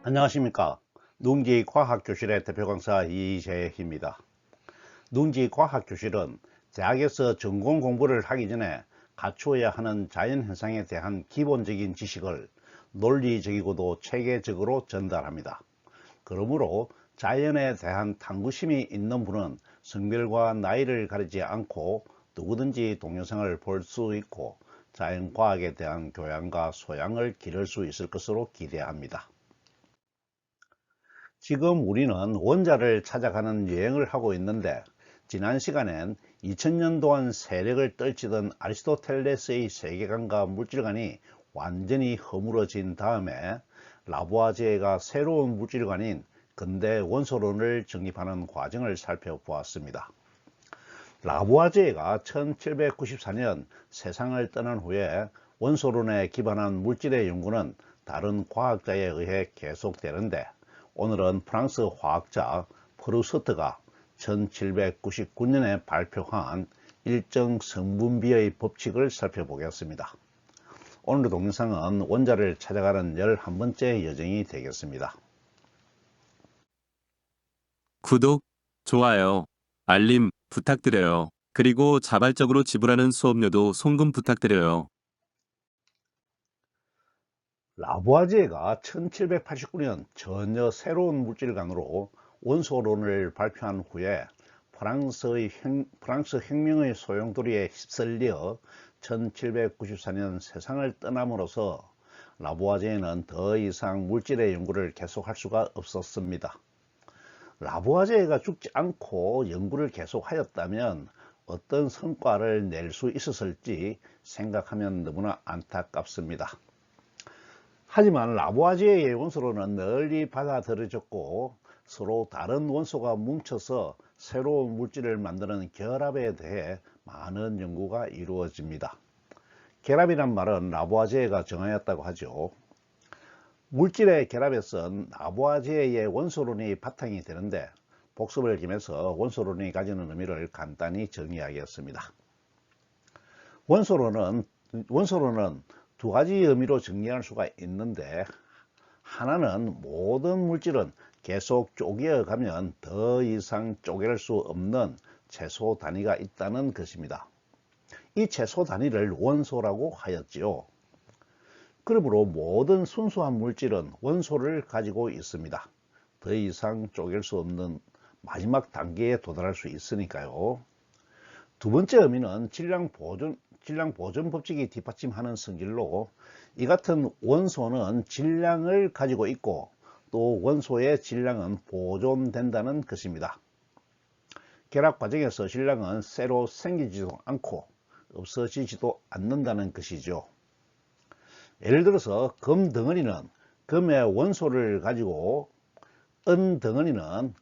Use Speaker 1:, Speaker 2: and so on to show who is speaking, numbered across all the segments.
Speaker 1: 안녕하십니까. 농지과학교실의 대표 강사 이재희입니다. 농지과학교실은 대학에서 전공 공부를 하기 전에 갖추어야 하는 자연현상에 대한 기본적인 지식을 논리적이고도 체계적으로 전달합니다. 그러므로 자연에 대한 탐구심이 있는 분은 성별과 나이를 가리지 않고 누구든지 동영상을 볼 수 있고 자연과학에 대한 교양과 소양을 기를 수 있을 것으로 기대합니다. 지금 우리는 원자를 찾아가는 여행을 하고 있는데, 지난 시간엔 2000년 동안 세력을 떨치던 아리스토텔레스의 세계관과 물질관이 완전히 허물어진 다음에 라부아제가 새로운 물질관인 근대 원소론을 정립하는 과정을 살펴보았습니다. 라부아제가 1794년 세상을 떠난 후에 원소론에 기반한 물질의 연구는 다른 과학자에 의해 계속되는데, 오늘은 프랑스 화학자 프루스트가 1799년에 발표한 일정 성분비의 법칙을 살펴보겠습니다. 오늘 동영상은 원자를 찾아가는 11번째 여정이 되겠습니다.
Speaker 2: 구독, 좋아요, 알림 부탁드려요. 그리고 자발적으로 지불하는 수업료도 송금 부탁드려요.
Speaker 1: 라부아제가 1789년 전혀 새로운 물질관으로 원소론을 발표한 후에 프랑스 혁명의 소용돌이에 휩쓸려 1794년 세상을 떠남으로써 라부아제는 더 이상 물질의 연구를 계속할 수가 없었습니다. 라부아제가 죽지 않고 연구를 계속하였다면 어떤 성과를 낼 수 있었을지 생각하면 너무나 안타깝습니다. 하지만 라부아제의 원소론은 널리 받아들여졌고 서로 다른 원소가 뭉쳐서 새로운 물질을 만드는 결합에 대해 많은 연구가 이루어집니다. 결합이란 말은 라부아제가 정하였다고 하죠. 물질의 결합에선 라부아제의 원소론이 바탕이 되는데, 복습을 겸해서 원소론이 가지는 의미를 간단히 정의하겠습니다. 원소론은 두 가지 의미로 정리할 수가 있는데, 하나는 모든 물질은 계속 쪼개어 가면 더 이상 쪼갤 수 없는 최소 단위가 있다는 것입니다. 이 최소 단위를 원소라고 하였지요. 그러므로 모든 순수한 물질은 원소를 가지고 있습니다. 더 이상 쪼갤 수 없는 마지막 단계에 도달할 수 있으니까요. 두 번째 의미는 질량 보존 법칙이 뒷받침하는 성질로, 이 같은 원소는 질량을 가지고 있고 또 원소의 질량은 보존된다는 것입니다. 결합 과정에서 질량은 새로 생기지도 않고 없어지지도 않는다는 것이죠. 예를 들어서 금 덩어리는 금의 원소를 가지고, 은 덩어리는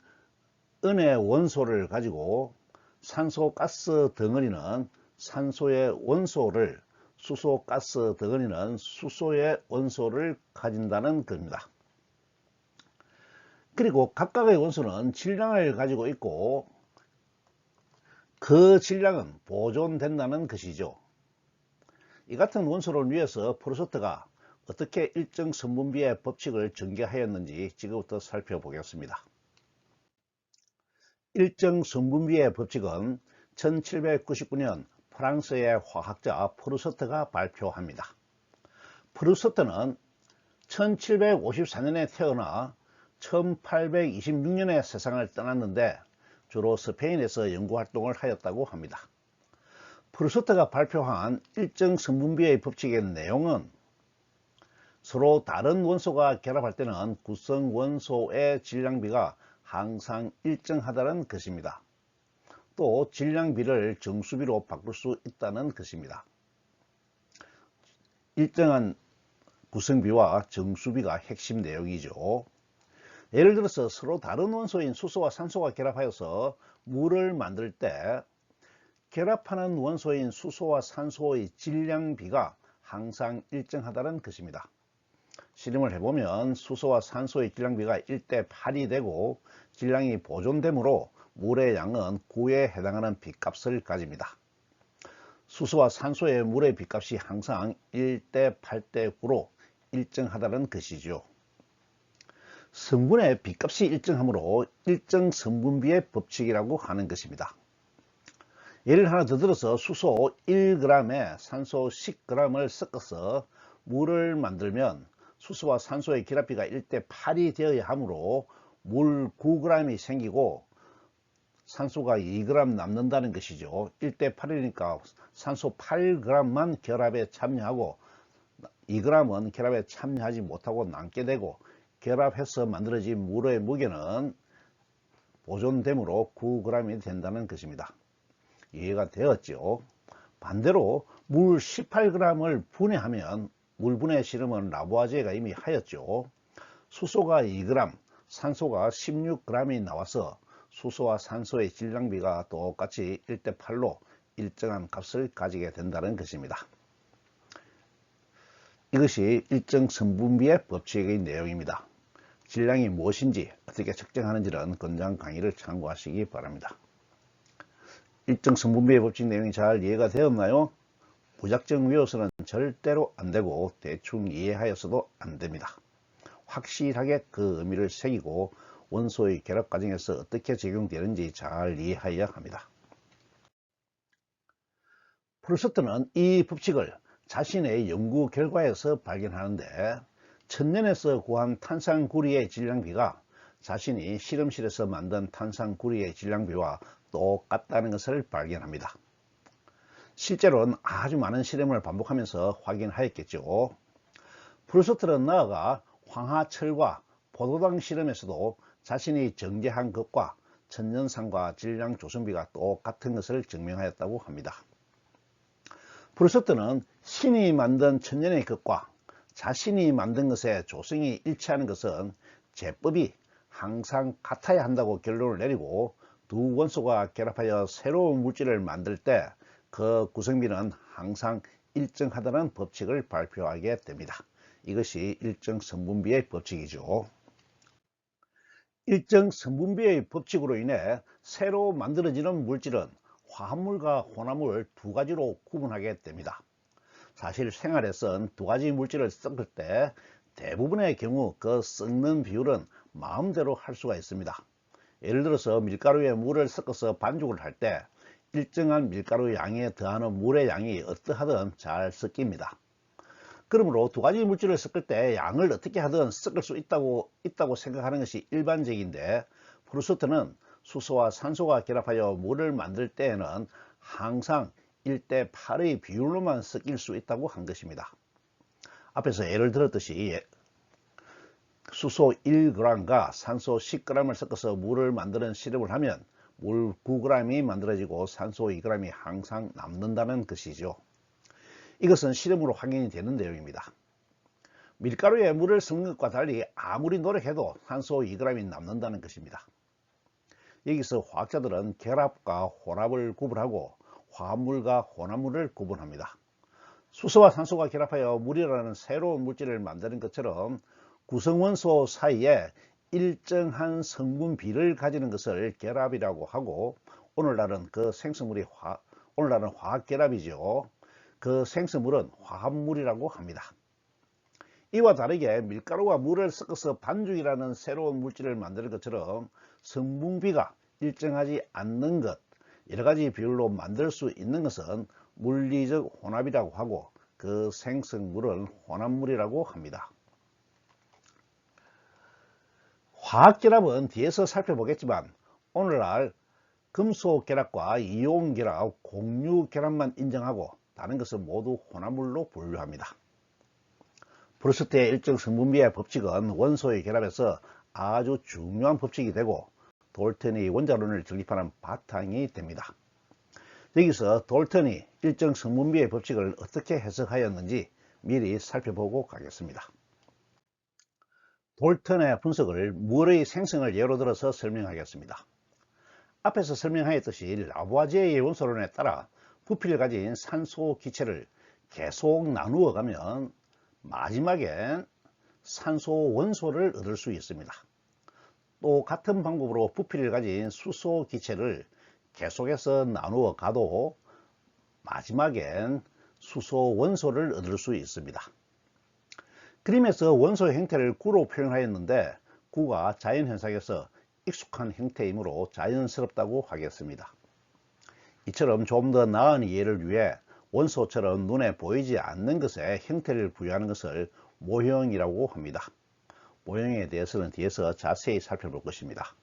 Speaker 1: 은의 원소를 가지고, 산소 가스 덩어리는 산소의 원소를, 수소 가스 덩어리는 수소의 원소를 가진다는 겁니다. 그리고 각각의 원소는 질량을 가지고 있고 그 질량은 보존된다는 것이죠. 이 같은 원소를 위해서 프루스트가 어떻게 일정 성분비의 법칙을 전개하였는지 지금부터 살펴보겠습니다. 일정 성분비의 법칙은 1799년 프랑스의 화학자 프루스트가 발표합니다. 프루스트는 1754년에 태어나 1826년에 세상을 떠났는데 주로 스페인에서 연구활동을 하였다고 합니다. 프루스트가 발표한 일정 성분비의 법칙의 내용은 서로 다른 원소가 결합할 때는 구성 원소의 질량비가 항상 일정하다는 것입니다. 또 질량비를 정수비로 바꿀 수 있다는 것입니다. 일정한 구성비와 정수비가 핵심 내용이죠. 예를 들어서 서로 다른 원소인 수소와 산소가 결합하여서 물을 만들 때 결합하는 원소인 수소와 산소의 질량비가 항상 일정하다는 것입니다. 실험을 해보면 수소와 산소의 질량비가 1대 8이 되고 질량이 보존되므로 물의 양은 9에 해당하는 빗값을 가집니다. 수소와 산소의 물의 빗값이 항상 1대 8대 9로 일정하다는 것이죠. 성분의 B값이 일정하므로 일정 성분비의 법칙이라고 하는 것입니다. 예를 하나 더 들어서 수소 1g에 산소 10g을 섞어서 물을 만들면 수소와 산소의 결합비가 1대8이 되어야 하므로 물 9g이 생기고 산소가 2g 남는다는 것이죠. 1대8이니까 산소 8g만 결합에 참여하고 2g은 결합에 참여하지 못하고 남게 되고, 결합해서 만들어진 물의 무게는 보존되므로 9g이 된다는 것입니다. 이해가 되었죠? 반대로 물 18g을 분해하면, 물분해 실험은 라보아제가 이미 하였죠. 수소가 2g, 산소가 16g이 나와서 수소와 산소의 질량비가 똑같이 1대8로 일정한 값을 가지게 된다는 것입니다. 이것이 일정 성분비의 법칙의 내용입니다. 질량이 무엇인지 어떻게 측정하는지는 건장 강의를 참고하시기 바랍니다. 일정 성분비의 법칙 내용이 잘 이해가 되었나요? 무작정 외워서는 절대로 안되고 대충 이해하여서도 안됩니다. 확실하게 그 의미를 새기고 원소의 결합 과정에서 어떻게 적용되는지 잘 이해하여야 합니다. 프루스트는 이 법칙을 자신의 연구 결과에서 발견하는데, 천년에서 구한 탄산구리의 질량비가 자신이 실험실에서 만든 탄산구리의 질량비와 똑같다는 것을 발견합니다. 실제로는 아주 많은 실험을 반복하면서 확인하였겠죠. 프루스트는 나아가 황화철과 포도당 실험에서도 자신이 정제한 것과 천년산과 질량 조성비가 똑같은 것을 증명하였다고 합니다. 프루스트는 신이 만든 천년의 것과 자신이 만든 것의 조성이 일치하는 것은 제법이 항상 같아야 한다고 결론을 내리고, 두 원소가 결합하여 새로운 물질을 만들 때 그 구성비는 항상 일정하다는 법칙을 발표하게 됩니다. 이것이 일정 성분비의 법칙이죠. 일정 성분비의 법칙으로 인해 새로 만들어지는 물질은 화합물과 혼합물 두 가지로 구분하게 됩니다. 사실 생활에선 두 가지 물질을 섞을 때 대부분의 경우 그 섞는 비율은 마음대로 할 수가 있습니다. 예를 들어서 밀가루에 물을 섞어서 반죽을 할 때 일정한 밀가루 양에 더하는 물의 양이 어떠하든 잘 섞입니다. 그러므로 두 가지 물질을 섞을 때 양을 어떻게 하든 섞을 수 있다고 생각하는 것이 일반적인데, 프루스트는 수소와 산소가 결합하여 물을 만들 때에는 항상 1대8의 비율로만 섞일 수 있다고 한 것입니다. 앞에서 예를 들었듯이 수소 1g과 산소 10g을 섞어서 물을 만드는 실험을 하면 물 9g이 만들어지고 산소 2g이 항상 남는다는 것이죠. 이것은 실험으로 확인이 되는 내용입니다. 밀가루에 물을 섞는 것과 달리 아무리 노력해도 산소 2g이 남는다는 것입니다. 여기서 화학자들은 결합과 혼합을 구분하고 화합물과 혼합물을 구분합니다. 수소와 산소가 결합하여 물이라는 새로운 물질을 만드는 것처럼 구성원소 사이에 일정한 성분비를 가지는 것을 결합이라고 하고, 오늘날은 화학결합이죠. 그 생성물은 화합물이라고 합니다. 이와 다르게 밀가루와 물을 섞어서 반죽이라는 새로운 물질을 만드는 것처럼 성분비가 일정하지 않는 것, 여러가지 비율로 만들 수 있는 것은 물리적 혼합이라고 하고, 그 생성물은 혼합물이라고 합니다. 화학결합은 뒤에서 살펴보겠지만, 오늘날 금속결합과 이온결합, 공유결합만 인정하고 다른 것은 모두 혼합물로 분류합니다. 프루스트의 일정 성분비의 법칙은 원소의 결합에서 아주 중요한 법칙이 되고 돌턴이 원자론을 정립하는 바탕이 됩니다. 여기서 돌턴이 일정 성분비의 법칙을 어떻게 해석하였는지 미리 살펴보고 가겠습니다. 돌턴의 분석을 물의 생성을 예로 들어서 설명하겠습니다. 앞에서 설명하였듯이 라보아제의 원소론에 따라 부피를 가진 산소 기체를 계속 나누어 가면 마지막엔 산소 원소를 얻을 수 있습니다. 또 같은 방법으로 부피를 가진 수소 기체를 계속해서 나누어 가도 마지막엔 수소 원소를 얻을 수 있습니다. 그림에서 원소의 형태를 구로 표현하였는데, 구가 자연현상에서 익숙한 형태이므로 자연스럽다고 하겠습니다. 이처럼 좀 더 나은 이해를 위해 원소처럼 눈에 보이지 않는 것에 형태를 부여하는 것을 모형이라고 합니다. 모형에 대해서는 뒤에서 자세히 살펴볼 것입니다.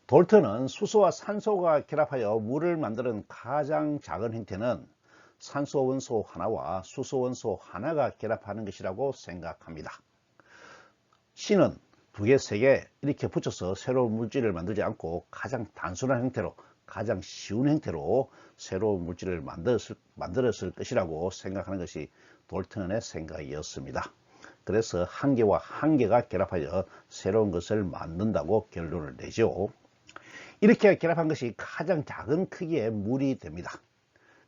Speaker 1: 돌턴은 수소와 산소가 결합하여 물을 만드는 가장 작은 형태는 산소 원소 하나와 수소 원소 하나가 결합하는 것이라고 생각합니다. C는 두 개, 세 개 이렇게 붙여서 새로운 물질을 만들지 않고 가장 단순한 형태로, 가장 쉬운 형태로 새로운 물질을 만들었을 것이라고 생각하는 것이 돌턴의 생각이었습니다. 그래서 한 개와 한 개가 결합하여 새로운 것을 만든다고 결론을 내죠. 이렇게 결합한 것이 가장 작은 크기의 물이 됩니다.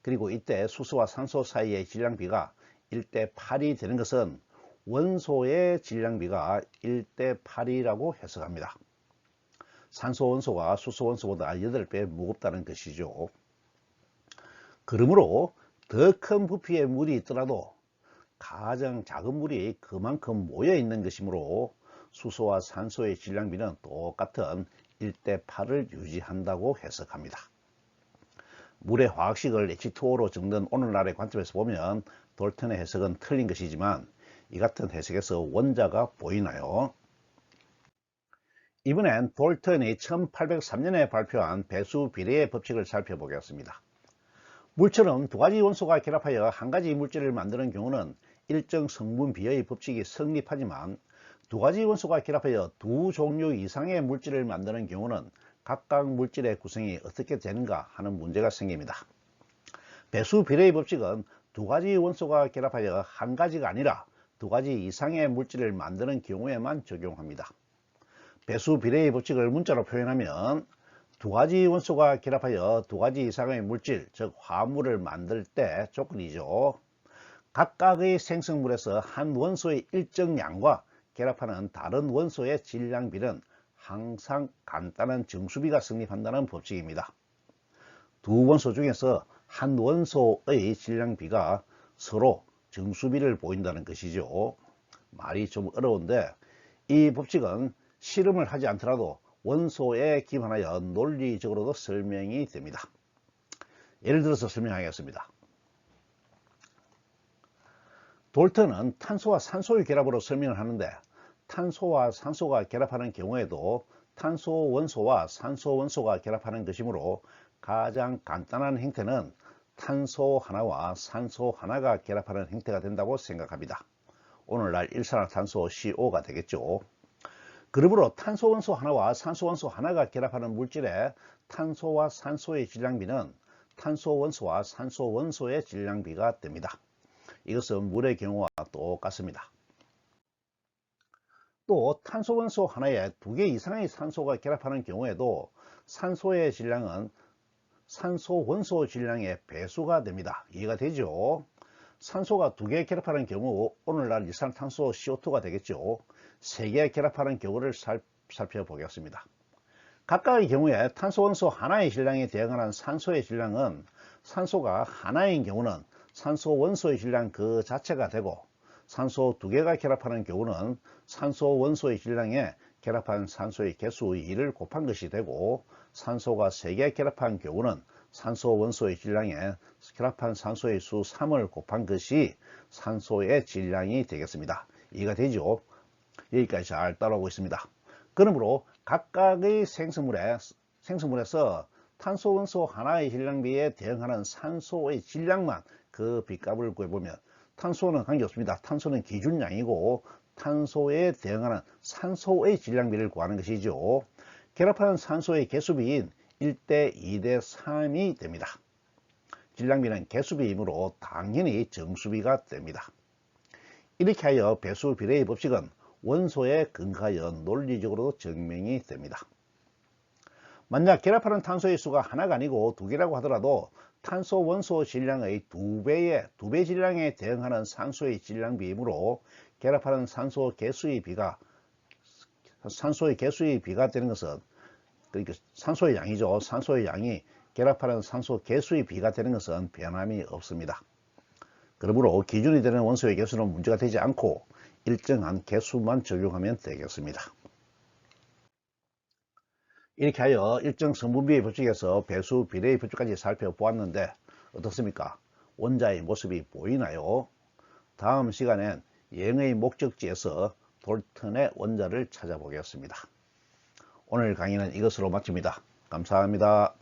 Speaker 1: 그리고 이때 수소와 산소 사이의 질량비가 1대 8이 되는 것은 원소의 질량비가 1대 8이라고 해석합니다. 산소 원소가 수소 원소보다 8배 무겁다는 것이죠. 그러므로 더 큰 부피의 물이 있더라도 가장 작은 물이 그만큼 모여 있는 것이므로 수소와 산소의 질량비는 똑같은 1대 8을 유지한다고 해석합니다. 물의 화학식을 H2O로 적는 오늘날의 관점에서 보면 돌턴의 해석은 틀린 것이지만 이 같은 해석에서 원자가 보이나요? 이번엔 돌턴이 1803년에 발표한 배수 비례의 법칙을 살펴보겠습니다. 물처럼 두 가지 원소가 결합하여 한 가지 물질을 만드는 경우는 일정 성분 비율의 법칙이 성립하지만 두 가지 원소가 결합하여 두 종류 이상의 물질을 만드는 경우는 각각 물질의 구성이 어떻게 되는가 하는 문제가 생깁니다. 배수 비례의 법칙은 두 가지 원소가 결합하여 한 가지가 아니라 두 가지 이상의 물질을 만드는 경우에만 적용합니다. 배수 비례의 법칙을 문자로 표현하면 두 가지 원소가 결합하여 두 가지 이상의 물질, 즉 화물을 만들 때 조건이죠. 각각의 생성물에서 한 원소의 일정 양과 결합하는 다른 원소의 질량비는 항상 간단한 정수비가 성립한다는 법칙입니다. 두 원소 중에서 한 원소의 질량비가 서로 정수비를 보인다는 것이죠. 말이 좀 어려운데 이 법칙은 실험을 하지 않더라도 원소에 기반하여 논리적으로도 설명이 됩니다. 예를 들어서 설명하겠습니다. 돌턴은 탄소와 산소의 결합으로 설명을 하는데 탄소와 산소가 결합하는 경우에도 탄소 원소와 산소 원소가 결합하는 것이므로 가장 간단한 형태는 탄소 하나와 산소 하나가 결합하는 형태가 된다고 생각합니다. 오늘날 일산화탄소 CO가 되겠죠. 그러므로 탄소 원소 하나와 산소 원소 하나가 결합하는 물질의 탄소와 산소의 질량비는 탄소 원소와 산소 원소의 질량비가 됩니다. 이것은 물의 경우와 똑같습니다. 또 탄소 원소 하나에 두 개 이상의 산소가 결합하는 경우에도 산소의 질량은 산소 원소 질량의 배수가 됩니다. 이해가 되죠? 산소가 두 개 결합하는 경우 오늘날 일산탄소 CO2가 되겠죠. 세 개 결합하는 경우를 살펴보겠습니다. 각각의 경우에 탄소 원소 하나의 질량에 대응하는 산소의 질량은 산소가 하나인 경우는 산소 원소의 질량 그 자체가 되고 산소 두 개가 결합하는 경우는 산소 원소의 질량에 결합한 산소의 개수 2를 곱한 것이 되고 산소가 3개 결합한 경우는 산소 원소의 질량에 결합한 산소의 수 3을 곱한 것이 산소의 질량이 되겠습니다. 이해가 되죠? 여기까지 잘 따라오고 있습니다. 그러므로 각각의 생성물에서 탄소 원소 하나의 질량비에 대응하는 산소의 질량만 그 빗값을 구해보면 탄소는 관계없습니다. 탄소는 기준량이고 탄소에 대응하는 산소의 질량비를 구하는 것이죠. 결합하는 산소의 개수비인 1대 2대 3이 됩니다. 질량비는 개수비이므로 당연히 정수비가 됩니다. 이렇게 하여 배수 비례의 법칙은 원소에 근거하여 논리적으로도 증명이 됩니다. 만약 결합하는 탄소의 수가 하나가 아니고 두 개라고 하더라도 탄소 원소 질량의 두 배 질량에 대응하는 산소의 질량비이므로 결합하는 산소의 개수의 비가 되는 것은 그러니까 산소의 양이죠. 산소의 양이 결합하는 산소 개수의 비가 되는 것은 변함이 없습니다. 그러므로 기준이 되는 원소의 개수는 문제가 되지 않고 일정한 개수만 적용하면 되겠습니다. 이렇게 하여 일정 성분비의 법칙에서 배수 비례의 법칙까지 살펴보았는데 어떻습니까? 원자의 모습이 보이나요? 다음 시간엔 여행의 목적지에서 돌턴의 원자를 찾아보겠습니다. 오늘 강의는 이것으로 마칩니다. 감사합니다.